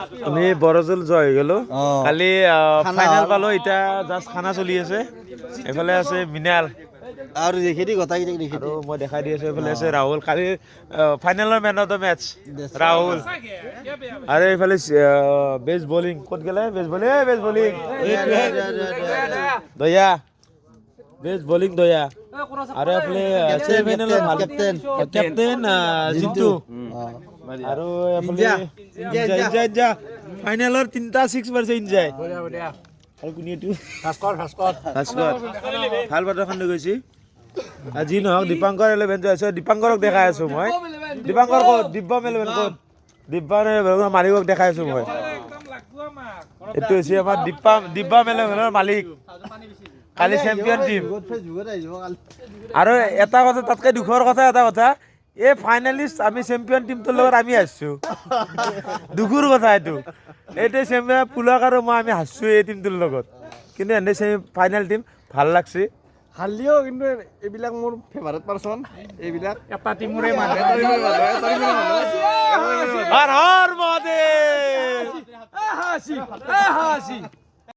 আমি বৰজল জয় হৈ গ'লো কালি ফাইনেল পালো এতিয়া জাষ্ট খানা চলি আছে এফালে আছে মিনাল আৰু দেখি গোটাই দেখি আৰু মই দেখাই দি আছো এফালে আছে ৰাহুল কালি ফাইনেলৰ man of the match Rahul আৰু এইফালে বেষ্ট বলিং ক'ত গ'লে বেষ্ট বলিং দয়া বেষ্ট বলিং দয়া আৰু এফালে ছেমিফাইনেলৰ কেপ্টেইন জিন্তু আৰু এফালে ইণ্ডিয়া ফাইনেলৰ 3টা 6 মাৰিছে ইণ্ডিয়াই আৰু কোনে এইটো ভাস্কৰ ভাল প্ৰদৰ্শন হৈ গৈছে আজি নহওক দীপাংকৰ 11 আছে দীপাংকৰক দেখাই আছো মই দীপাংকৰ ক'ত দিব্যম 11 ক'ত দিব্যম মালিকক দেখাই আছো মই এইটো হৈছে আমাৰ দিব্যম 11ৰ মালিক কালি চেম্পিয়ন টিম আৰু এটা কথা তাতকৈ দুখৰ কথা এটা কথা এই ফাইনেলিষ্ট আমি চেম্পিয়ন টিমটোৰ লগত আমি হাৰিছোঁ দুখৰ কথা এইটো চেম্পিয়ন পুলক আৰু মই আমি হাৰিছোঁ এই টিমটোৰ লগত কিন্তু এনে ফাইনেল টিম ভাল লাগছে হালিও কিন্তু এইবিলাক মোৰ ফেভাৰিট পাৰ্চন এইবিলাক এটা টিমৰে মানুহ হৰ মহাদেৱ